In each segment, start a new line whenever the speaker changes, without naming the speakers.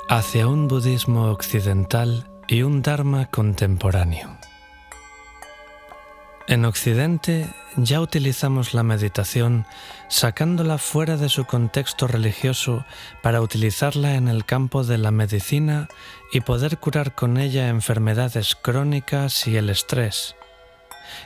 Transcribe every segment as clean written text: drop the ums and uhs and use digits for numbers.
hacia un budismo occidental y un dharma contemporáneo. En Occidente ya utilizamos la meditación sacándola fuera de su contexto religioso para utilizarla en el campo de la medicina y poder curar con ella enfermedades crónicas y el estrés.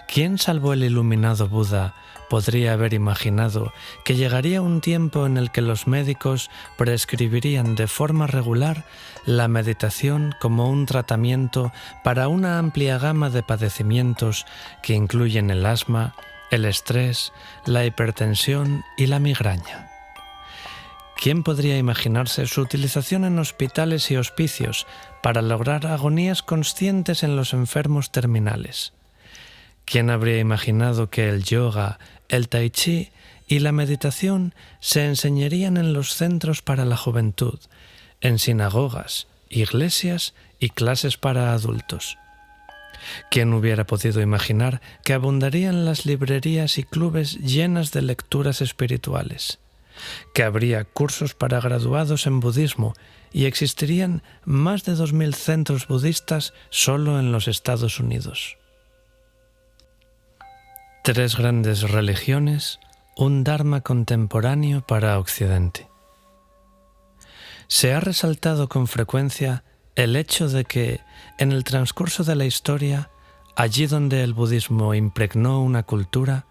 ¿Quién salvo el iluminado Buda podría haber imaginado que llegaría un tiempo en el que los médicos prescribirían de forma regular la meditación como un tratamiento para una amplia gama de padecimientos que incluyen el asma, el estrés, la hipertensión y la migraña? ¿Quién podría imaginarse su utilización en hospitales y hospicios para lograr agonías conscientes en los enfermos terminales? ¿Quién habría imaginado que el yoga, el tai chi y la meditación se enseñarían en los centros para la juventud, en sinagogas, iglesias y clases para adultos? ¿Quién hubiera podido imaginar que abundarían las librerías y clubes llenas de lecturas espirituales? ¿Que habría cursos para graduados en budismo y existirían más de 2000 centros budistas solo en los Estados Unidos? 3 grandes religiones, un dharma contemporáneo para Occidente. Se ha resaltado con frecuencia el hecho de que, en el transcurso de la historia, allí donde el budismo impregnó una cultura,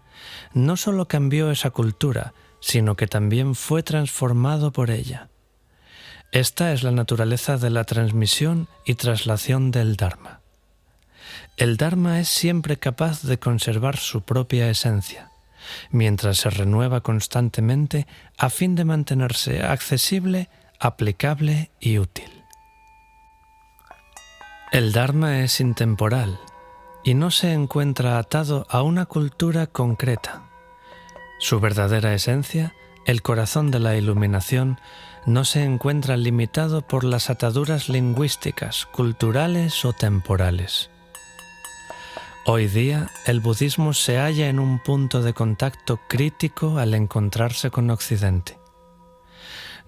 no solo cambió esa cultura, sino que también fue transformado por ella. Esta es la naturaleza de la transmisión y traslación del dharma. El dharma es siempre capaz de conservar su propia esencia, mientras se renueva constantemente a fin de mantenerse accesible, aplicable y útil. El dharma es intemporal y no se encuentra atado a una cultura concreta. Su verdadera esencia, el corazón de la iluminación, no se encuentra limitado por las ataduras lingüísticas, culturales o temporales. Hoy día, el budismo se halla en un punto de contacto crítico al encontrarse con Occidente.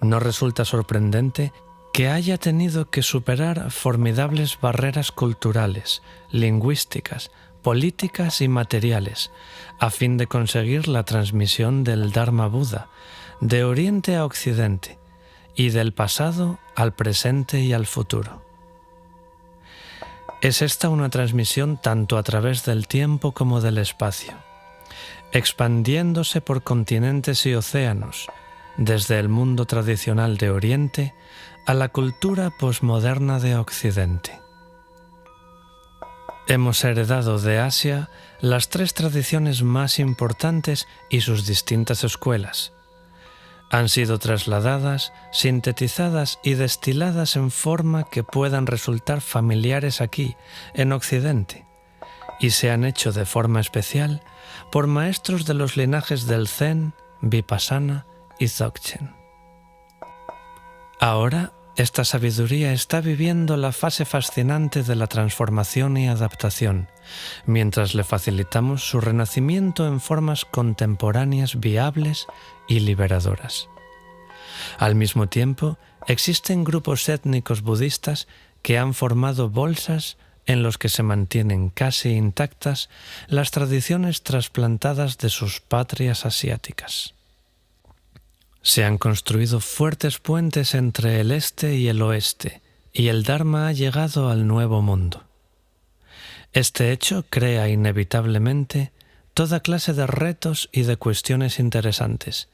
No resulta sorprendente que haya tenido que superar formidables barreras culturales, lingüísticas, políticas y materiales, a fin de conseguir la transmisión del Dharma Buda, de Oriente a Occidente, y del pasado al presente y al futuro. Es esta una transmisión tanto a través del tiempo como del espacio, expandiéndose por continentes y océanos, desde el mundo tradicional de Oriente a la cultura posmoderna de Occidente. Hemos heredado de Asia las 3 tradiciones más importantes y sus distintas escuelas. Han sido trasladadas, sintetizadas y destiladas en forma que puedan resultar familiares aquí, en Occidente, y se han hecho de forma especial por maestros de los linajes del Zen, Vipassana y Dzogchen. Ahora, esta sabiduría está viviendo la fase fascinante de la transformación y adaptación, mientras le facilitamos su renacimiento en formas contemporáneas viables y liberadoras. Al mismo tiempo, existen grupos étnicos budistas que han formado bolsas en los que se mantienen casi intactas las tradiciones trasplantadas de sus patrias asiáticas. Se han construido fuertes puentes entre el este y el oeste, y el Dharma ha llegado al Nuevo Mundo. Este hecho crea inevitablemente toda clase de retos y de cuestiones interesantes,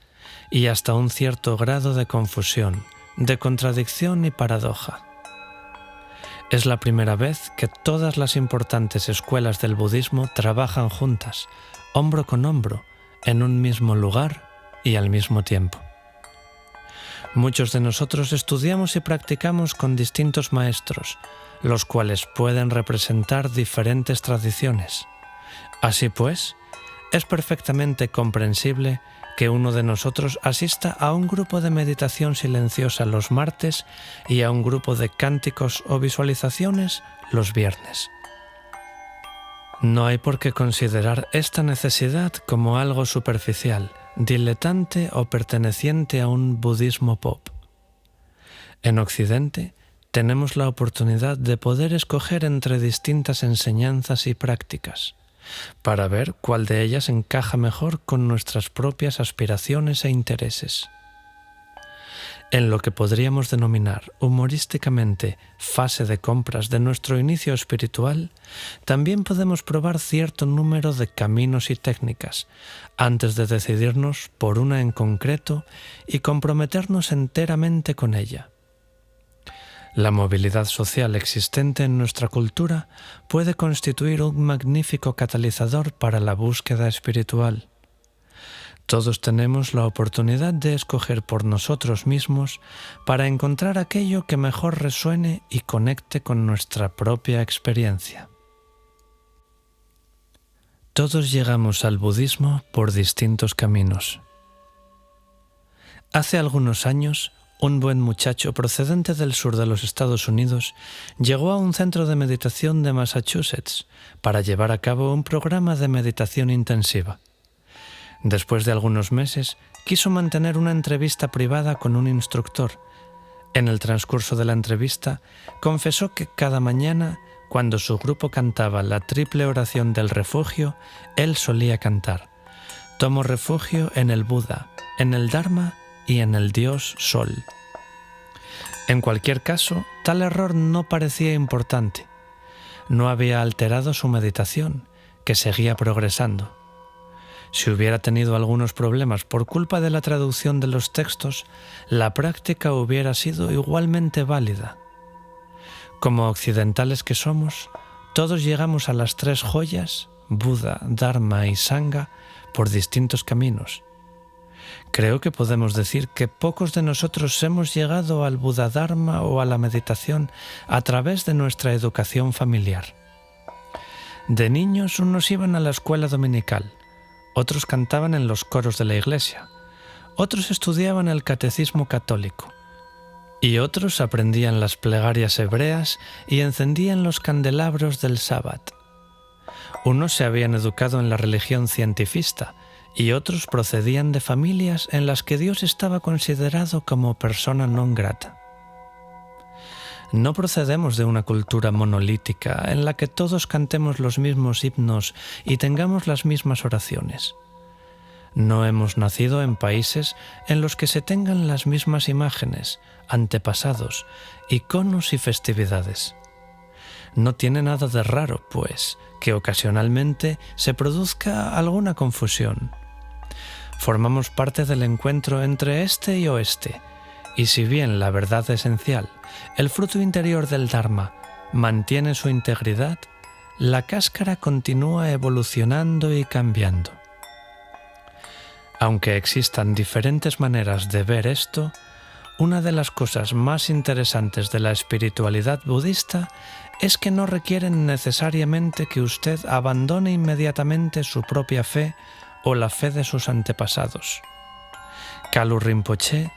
y hasta un cierto grado de confusión, de contradicción y paradoja. Es la primera vez que todas las importantes escuelas del budismo trabajan juntas, hombro con hombro, en un mismo lugar y al mismo tiempo. Muchos de nosotros estudiamos y practicamos con distintos maestros, los cuales pueden representar diferentes tradiciones. Así pues, es perfectamente comprensible que uno de nosotros asista a un grupo de meditación silenciosa los martes y a un grupo de cánticos o visualizaciones los viernes. No hay por qué considerar esta necesidad como algo superficial, diletante o perteneciente a un budismo pop. En Occidente, tenemos la oportunidad de poder escoger entre distintas enseñanzas y prácticas, para ver cuál de ellas encaja mejor con nuestras propias aspiraciones e intereses. En lo que podríamos denominar humorísticamente fase de compras de nuestro inicio espiritual, también podemos probar cierto número de caminos y técnicas antes de decidirnos por una en concreto y comprometernos enteramente con ella. La movilidad social existente en nuestra cultura puede constituir un magnífico catalizador para la búsqueda espiritual. Todos tenemos la oportunidad de escoger por nosotros mismos para encontrar aquello que mejor resuene y conecte con nuestra propia experiencia. Todos llegamos al budismo por distintos caminos. Hace algunos años, un buen muchacho procedente del sur de los Estados Unidos llegó a un centro de meditación de Massachusetts para llevar a cabo un programa de meditación intensiva. Después de algunos meses, quiso mantener una entrevista privada con un instructor. En el transcurso de la entrevista, confesó que cada mañana, cuando su grupo cantaba la triple oración del refugio, él solía cantar: «Tomo refugio en el Buda, en el Dharma y en el Dios Sol». En cualquier caso, tal error no parecía importante. No había alterado su meditación, que seguía progresando. Si hubiera tenido algunos problemas por culpa de la traducción de los textos, la práctica hubiera sido igualmente válida. Como occidentales que somos, todos llegamos a las tres joyas, Buda, Dharma y Sangha, por distintos caminos. Creo que podemos decir que pocos de nosotros hemos llegado al Buda Dharma o a la meditación a través de nuestra educación familiar. De niños unos iban a la escuela dominical, otros cantaban en los coros de la iglesia, otros estudiaban el catecismo católico y otros aprendían las plegarias hebreas y encendían los candelabros del sábat. Unos se habían educado en la religión cientifista y otros procedían de familias en las que Dios estaba considerado como persona non grata. No procedemos de una cultura monolítica en la que todos cantemos los mismos himnos y tengamos las mismas oraciones. No hemos nacido en países en los que se tengan las mismas imágenes, antepasados, iconos y festividades. No tiene nada de raro, pues, que ocasionalmente se produzca alguna confusión. Formamos parte del encuentro entre este y oeste, y si bien la verdad esencial, el fruto interior del Dharma, mantiene su integridad, la cáscara continúa evolucionando y cambiando. Aunque existan diferentes maneras de ver esto, una de las cosas más interesantes de la espiritualidad budista es que no requieren necesariamente que usted abandone inmediatamente su propia fe o la fe de sus antepasados. Kalu Rinpoche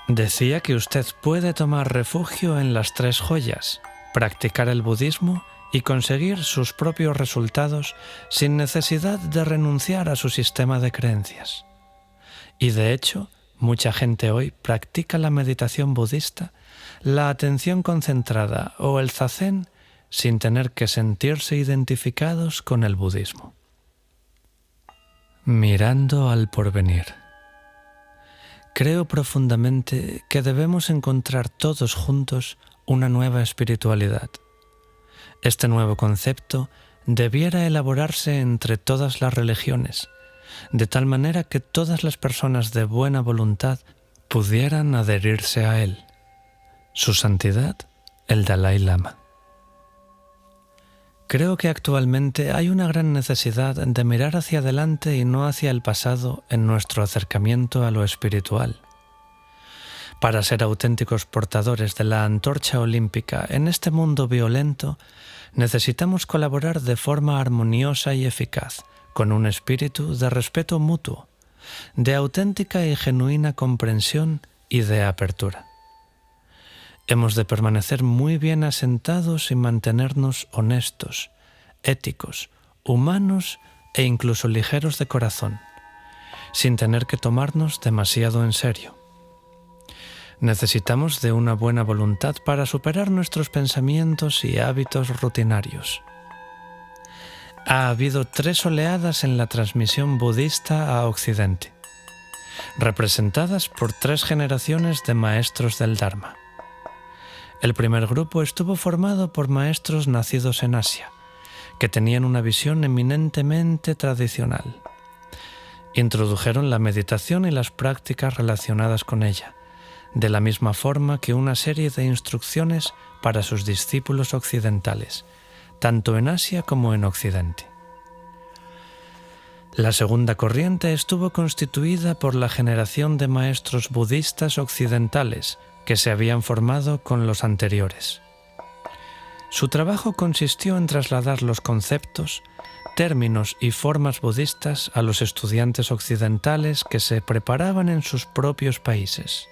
decía que usted puede tomar refugio en las tres joyas, practicar el budismo y conseguir sus propios resultados sin necesidad de renunciar a su sistema de creencias. Y de hecho, mucha gente hoy practica la meditación budista, la atención concentrada o el zazen sin tener que sentirse identificados con el budismo. Mirando al porvenir. Creo profundamente que debemos encontrar todos juntos una nueva espiritualidad. Este nuevo concepto debiera elaborarse entre todas las religiones, de tal manera que todas las personas de buena voluntad pudieran adherirse a él. Su Santidad, el Dalai Lama. Creo que actualmente hay una gran necesidad de mirar hacia adelante y no hacia el pasado en nuestro acercamiento a lo espiritual. Para ser auténticos portadores de la antorcha olímpica en este mundo violento, necesitamos colaborar de forma armoniosa y eficaz, con un espíritu de respeto mutuo, de auténtica y genuina comprensión y de apertura. Hemos de permanecer muy bien asentados y mantenernos honestos, éticos, humanos e incluso ligeros de corazón, sin tener que tomarnos demasiado en serio. Necesitamos de una buena voluntad para superar nuestros pensamientos y hábitos rutinarios. Ha habido 3 oleadas en la transmisión budista a Occidente, representadas por 3 generaciones de maestros del Dharma. El primer grupo estuvo formado por maestros nacidos en Asia, que tenían una visión eminentemente tradicional. Introdujeron la meditación y las prácticas relacionadas con ella, de la misma forma que una serie de instrucciones para sus discípulos occidentales, tanto en Asia como en Occidente. La segunda corriente estuvo constituida por la generación de maestros budistas occidentales que se habían formado con los anteriores. Su trabajo consistió en trasladar los conceptos, términos y formas budistas a los estudiantes occidentales que se preparaban en sus propios países.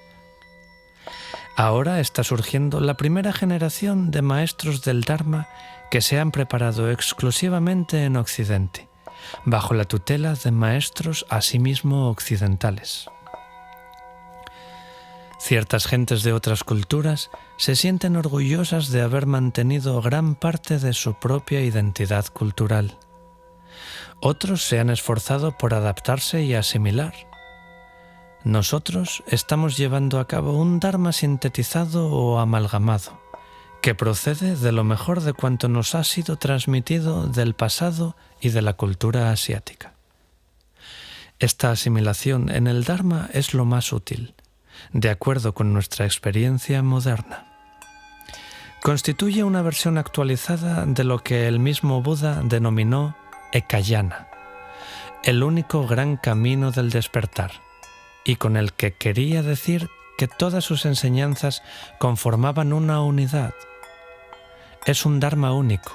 Ahora está surgiendo la primera generación de maestros del Dharma que se han preparado exclusivamente en Occidente, bajo la tutela de maestros asimismo occidentales. Ciertas gentes de otras culturas se sienten orgullosas de haber mantenido gran parte de su propia identidad cultural. Otros se han esforzado por adaptarse y asimilar. Nosotros estamos llevando a cabo un Dharma sintetizado o amalgamado, que procede de lo mejor de cuanto nos ha sido transmitido del pasado y de la cultura asiática. Esta asimilación en el Dharma es lo más útil, de acuerdo con nuestra experiencia moderna. Constituye una versión actualizada de lo que el mismo Buda denominó Ekayana, el único gran camino del despertar, y con el que quería decir que todas sus enseñanzas conformaban una unidad. Es un Dharma único,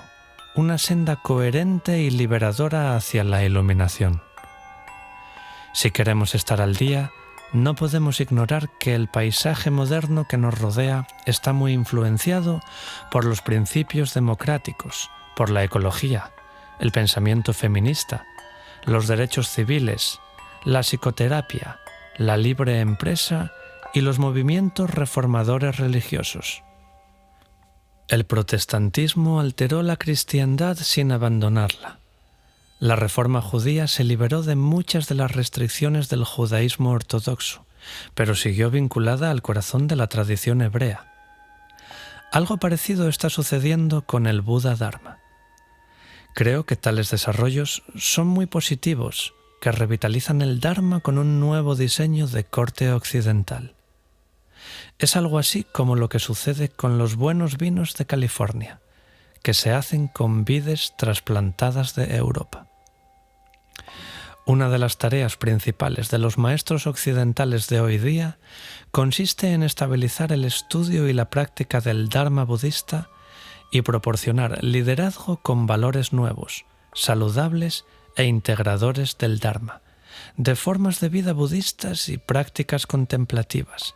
una senda coherente y liberadora hacia la iluminación. Si queremos estar al día, no podemos ignorar que el paisaje moderno que nos rodea está muy influenciado por los principios democráticos, por la ecología, el pensamiento feminista, los derechos civiles, la psicoterapia, la libre empresa y los movimientos reformadores religiosos. El protestantismo alteró la cristiandad sin abandonarla. La reforma judía se liberó de muchas de las restricciones del judaísmo ortodoxo, pero siguió vinculada al corazón de la tradición hebrea. Algo parecido está sucediendo con el Buda Dharma. Creo que tales desarrollos son muy positivos, que revitalizan el Dharma con un nuevo diseño de corte occidental. Es algo así como lo que sucede con los buenos vinos de California, que se hacen con vides trasplantadas de Europa. Una de las tareas principales de los maestros occidentales de hoy día consiste en estabilizar el estudio y la práctica del Dharma budista y proporcionar liderazgo con valores nuevos, saludables e integradores del Dharma, de formas de vida budistas y prácticas contemplativas,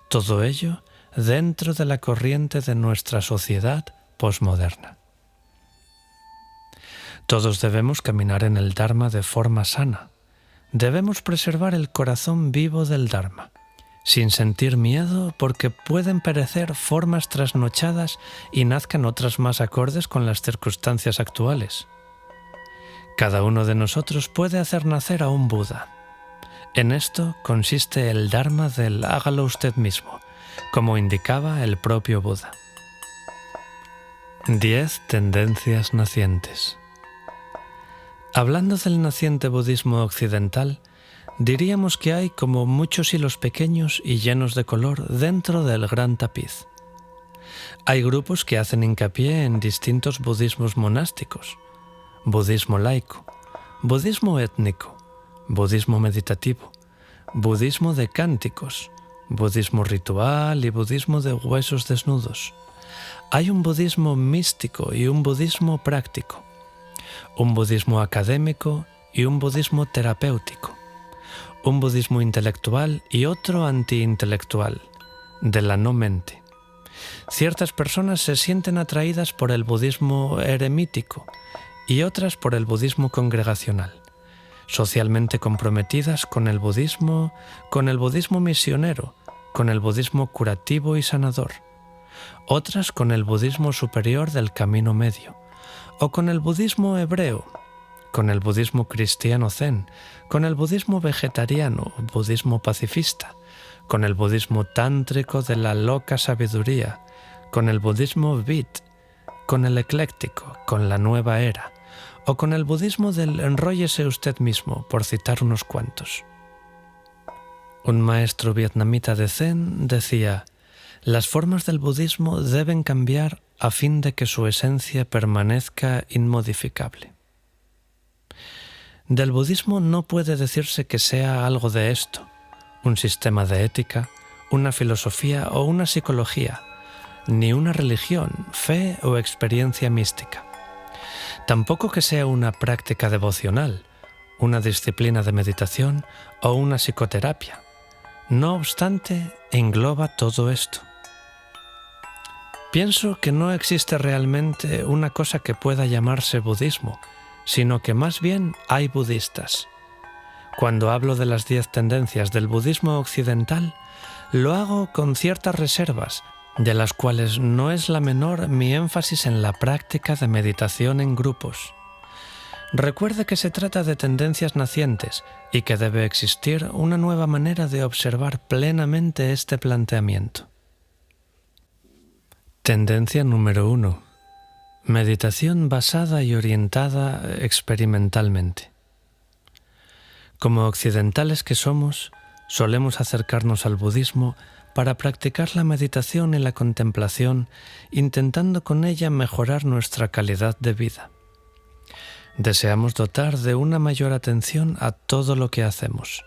todo ello dentro de la corriente de nuestra sociedad posmoderna. Todos debemos caminar en el Dharma de forma sana. Debemos preservar el corazón vivo del Dharma, sin sentir miedo porque pueden perecer formas trasnochadas y nazcan otras más acordes con las circunstancias actuales. Cada uno de nosotros puede hacer nacer a un Buda. En esto consiste el Dharma del hágalo usted mismo, como indicaba el propio Buda. 10 tendencias nacientes. Hablando del naciente budismo occidental, diríamos que hay como muchos hilos pequeños y llenos de color dentro del gran tapiz. Hay grupos que hacen hincapié en distintos budismos monásticos: budismo laico, budismo étnico, budismo meditativo, budismo de cánticos, budismo ritual y budismo de huesos desnudos. Hay un budismo místico y un budismo práctico, un budismo académico y un budismo terapéutico, un budismo intelectual y otro antiintelectual, de la no mente. Ciertas personas se sienten atraídas por el budismo eremítico y otras por el budismo congregacional, socialmente comprometidas con el budismo misionero, con el budismo curativo y sanador, otras con el budismo superior del camino medio, o con el budismo hebreo, con el budismo cristiano zen, con el budismo vegetariano, budismo pacifista, con el budismo tántrico de la loca sabiduría, con el budismo Vit, con el ecléctico, con la nueva era, o con el budismo del enróllese usted mismo, por citar unos cuantos. Un maestro vietnamita de Zen decía: las formas del budismo deben cambiar a fin de que su esencia permanezca inmodificable. Del budismo no puede decirse que sea algo de esto, un sistema de ética, una filosofía o una psicología, ni una religión, fe o experiencia mística. Tampoco que sea una práctica devocional, una disciplina de meditación o una psicoterapia. No obstante, engloba todo esto. Pienso que no existe realmente una cosa que pueda llamarse budismo, sino que más bien hay budistas. Cuando hablo de las 10 tendencias del budismo occidental, lo hago con ciertas reservas, de las cuales no es la menor mi énfasis en la práctica de meditación en grupos. Recuerde que se trata de tendencias nacientes y que debe existir una nueva manera de observar plenamente este planteamiento. Tendencia número 1. Meditación basada y orientada experimentalmente. Como occidentales que somos, solemos acercarnos al budismo para practicar la meditación y la contemplación, intentando con ella mejorar nuestra calidad de vida. Deseamos dotar de una mayor atención a todo lo que hacemos.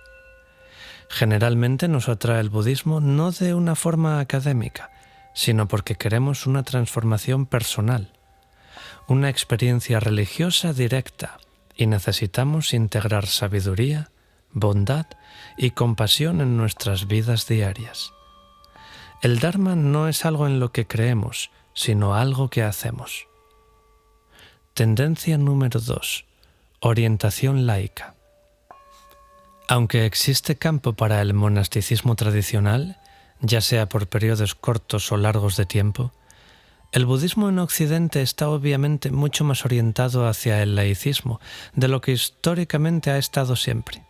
Generalmente nos atrae el budismo no de una forma académica, sino porque queremos una transformación personal, una experiencia religiosa directa, y necesitamos integrar sabiduría, bondad y compasión en nuestras vidas diarias. El Dharma no es algo en lo que creemos, sino algo que hacemos. Tendencia número 2. Orientación laica. Aunque existe campo para el monasticismo tradicional, ya sea por periodos cortos o largos de tiempo, el budismo en Occidente está obviamente mucho más orientado hacia el laicismo de lo que históricamente ha estado siempre.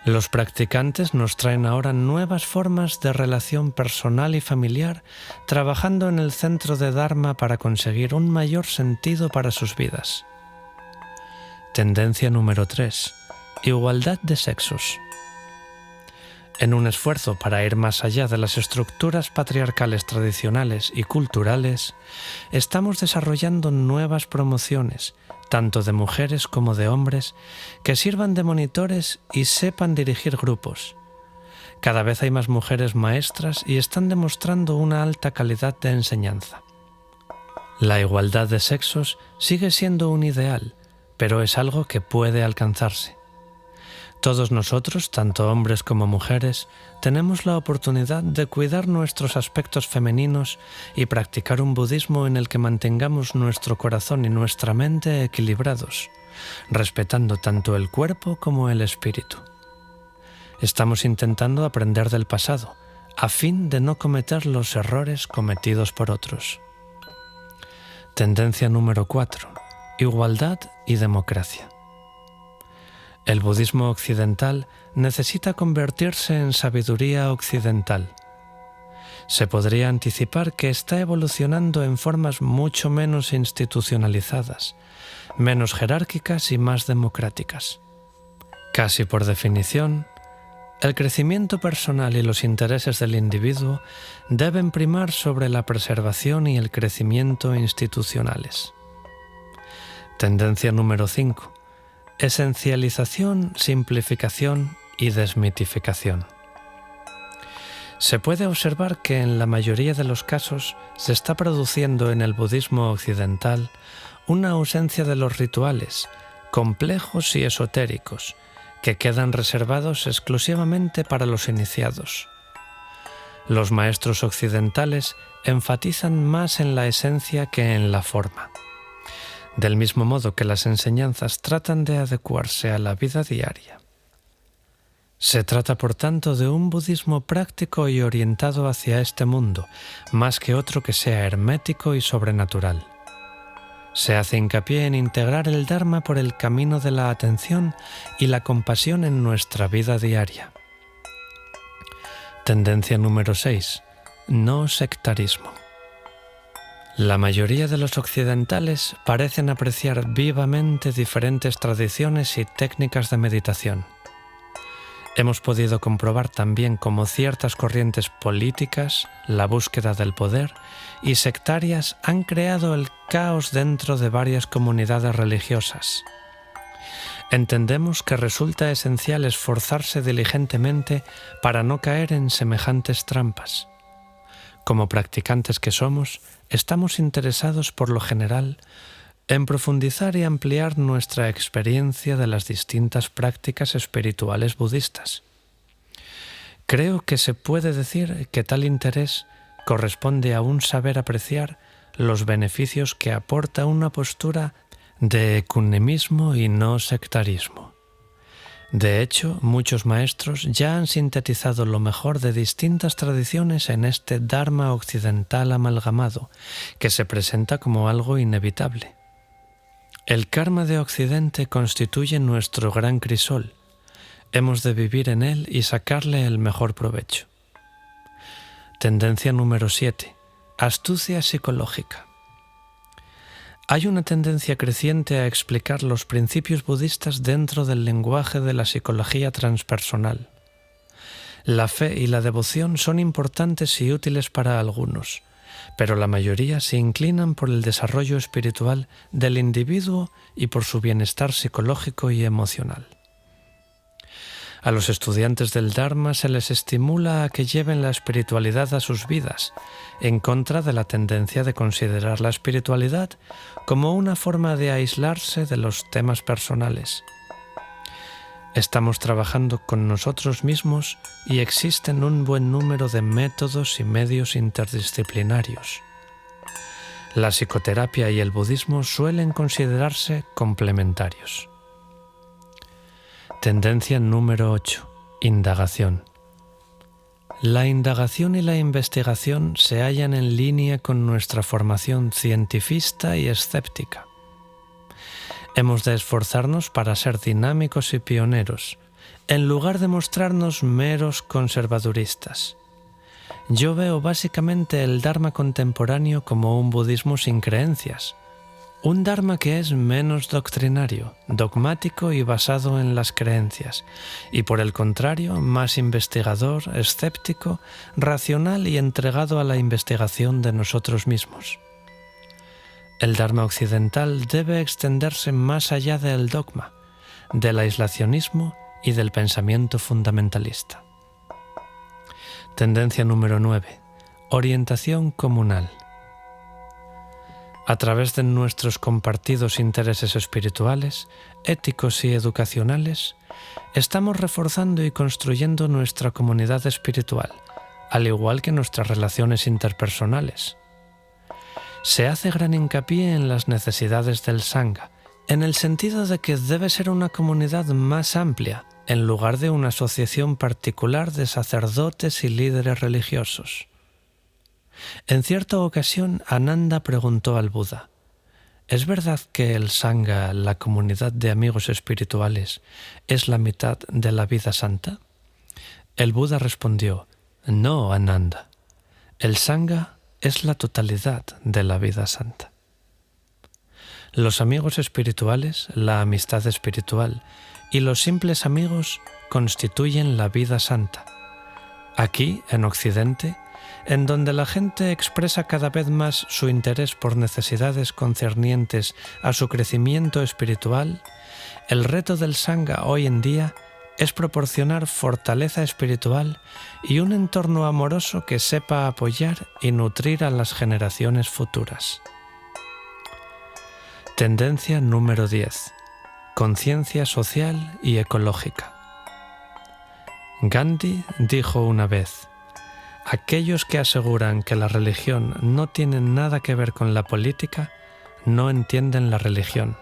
Los practicantes nos traen ahora nuevas formas de relación personal y familiar, trabajando en el centro de Dharma para conseguir un mayor sentido para sus vidas. Tendencia número 3. Igualdad de sexos. En un esfuerzo para ir más allá de las estructuras patriarcales tradicionales y culturales, estamos desarrollando nuevas promociones, tanto de mujeres como de hombres, que sirvan de monitores y sepan dirigir grupos. Cada vez hay más mujeres maestras y están demostrando una alta calidad de enseñanza. La igualdad de sexos sigue siendo un ideal, pero es algo que puede alcanzarse. Todos nosotros, tanto hombres como mujeres, tenemos la oportunidad de cuidar nuestros aspectos femeninos y practicar un budismo en el que mantengamos nuestro corazón y nuestra mente equilibrados, respetando tanto el cuerpo como el espíritu. Estamos intentando aprender del pasado, a fin de no cometer los errores cometidos por otros. Tendencia número 4. Igualdad y democracia. El budismo occidental necesita convertirse en sabiduría occidental. Se podría anticipar que está evolucionando en formas mucho menos institucionalizadas, menos jerárquicas y más democráticas. Casi por definición, el crecimiento personal y los intereses del individuo deben primar sobre la preservación y el crecimiento institucionales. Tendencia número 5. Esencialización, simplificación y desmitificación. Se puede observar que en la mayoría de los casos se está produciendo en el budismo occidental una ausencia de los rituales, complejos y esotéricos, que quedan reservados exclusivamente para los iniciados. Los maestros occidentales enfatizan más en la esencia que en la forma. Del mismo modo que las enseñanzas tratan de adecuarse a la vida diaria. Se trata, por tanto, de un budismo práctico y orientado hacia este mundo, más que otro que sea hermético y sobrenatural. Se hace hincapié en integrar el Dharma por el camino de la atención y la compasión en nuestra vida diaria. Tendencia número 6. No sectarismo. La mayoría de los occidentales parecen apreciar vivamente diferentes tradiciones y técnicas de meditación. Hemos podido comprobar también cómo ciertas corrientes políticas, la búsqueda del poder y sectarias han creado el caos dentro de varias comunidades religiosas. Entendemos que resulta esencial esforzarse diligentemente para no caer en semejantes trampas. Como practicantes que somos, estamos interesados por lo general en profundizar y ampliar nuestra experiencia de las distintas prácticas espirituales budistas. Creo que se puede decir que tal interés corresponde a un saber apreciar los beneficios que aporta una postura de ecumenismo y no sectarismo. De hecho, muchos maestros ya han sintetizado lo mejor de distintas tradiciones en este Dharma occidental amalgamado, que se presenta como algo inevitable. El karma de Occidente constituye nuestro gran crisol. Hemos de vivir en él y sacarle el mejor provecho. Tendencia número 7. Astucia psicológica. Hay una tendencia creciente a explicar los principios budistas dentro del lenguaje de la psicología transpersonal. La fe y la devoción son importantes y útiles para algunos, pero la mayoría se inclinan por el desarrollo espiritual del individuo y por su bienestar psicológico y emocional. A los estudiantes del Dharma se les estimula a que lleven la espiritualidad a sus vidas, en contra de la tendencia de considerar la espiritualidad como una forma de aislarse de los temas personales. Estamos trabajando con nosotros mismos y existen un buen número de métodos y medios interdisciplinarios. La psicoterapia y el budismo suelen considerarse complementarios. Tendencia número 8. Indagación. La indagación y la investigación se hallan en línea con nuestra formación cientifista y escéptica. Hemos de esforzarnos para ser dinámicos y pioneros, en lugar de mostrarnos meros conservaduristas. Yo veo básicamente el Dharma contemporáneo como un budismo sin creencias, un Dharma que es menos doctrinario, dogmático y basado en las creencias, y por el contrario, más investigador, escéptico, racional y entregado a la investigación de nosotros mismos. El Dharma occidental debe extenderse más allá del dogma, del aislacionismo y del pensamiento fundamentalista. Tendencia número 9. Orientación comunal. A través de nuestros compartidos intereses espirituales, éticos y educacionales, estamos reforzando y construyendo nuestra comunidad espiritual, al igual que nuestras relaciones interpersonales. Se hace gran hincapié en las necesidades del Sangha, en el sentido de que debe ser una comunidad más amplia, en lugar de una asociación particular de sacerdotes y líderes religiosos. En cierta ocasión, Ananda preguntó al Buda: ¿es verdad que el Sangha, la comunidad de amigos espirituales, es la mitad de la vida santa? El Buda respondió: no, Ananda. El Sangha es la totalidad de la vida santa. Los amigos espirituales, la amistad espiritual y los simples amigos constituyen la vida santa. Aquí, en Occidente, en donde la gente expresa cada vez más su interés por necesidades concernientes a su crecimiento espiritual, el reto del Sangha hoy en día es proporcionar fortaleza espiritual y un entorno amoroso que sepa apoyar y nutrir a las generaciones futuras. Tendencia número 10. Conciencia social y ecológica. Gandhi dijo una vez: aquellos que aseguran que la religión no tiene nada que ver con la política no entienden la religión.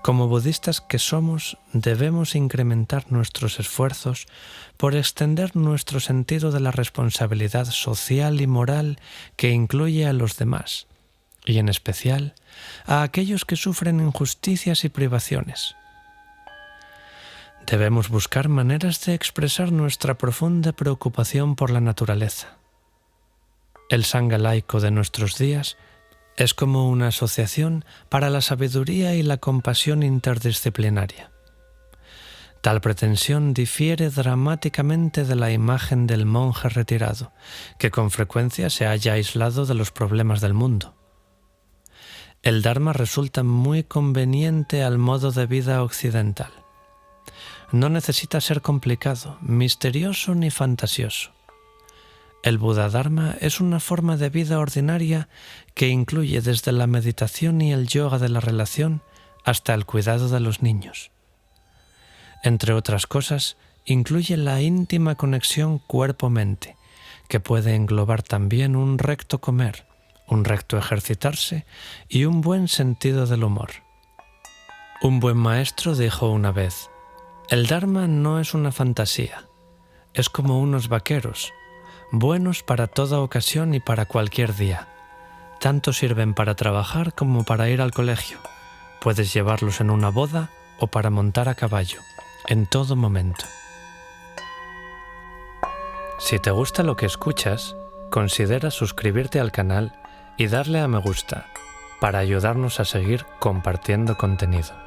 Como budistas que somos, debemos incrementar nuestros esfuerzos por extender nuestro sentido de la responsabilidad social y moral que incluye a los demás, y en especial a aquellos que sufren injusticias y privaciones. Debemos buscar maneras de expresar nuestra profunda preocupación por la naturaleza. El Sangha laico de nuestros días es como una asociación para la sabiduría y la compasión interdisciplinaria. Tal pretensión difiere dramáticamente de la imagen del monje retirado, que con frecuencia se halla aislado de los problemas del mundo. El Dharma resulta muy conveniente al modo de vida occidental. No necesita ser complicado, misterioso ni fantasioso. El Buda Dharma es una forma de vida ordinaria que incluye desde la meditación y el yoga de la relación hasta el cuidado de los niños. Entre otras cosas, incluye la íntima conexión cuerpo-mente, que puede englobar también un recto comer, un recto ejercitarse y un buen sentido del humor. Un buen maestro dijo una vez: el Dharma no es una fantasía, es como unos vaqueros, buenos para toda ocasión y para cualquier día. Tanto sirven para trabajar como para ir al colegio. Puedes llevarlos en una boda o para montar a caballo, en todo momento. Si te gusta lo que escuchas, considera suscribirte al canal y darle a me gusta para ayudarnos a seguir compartiendo contenido.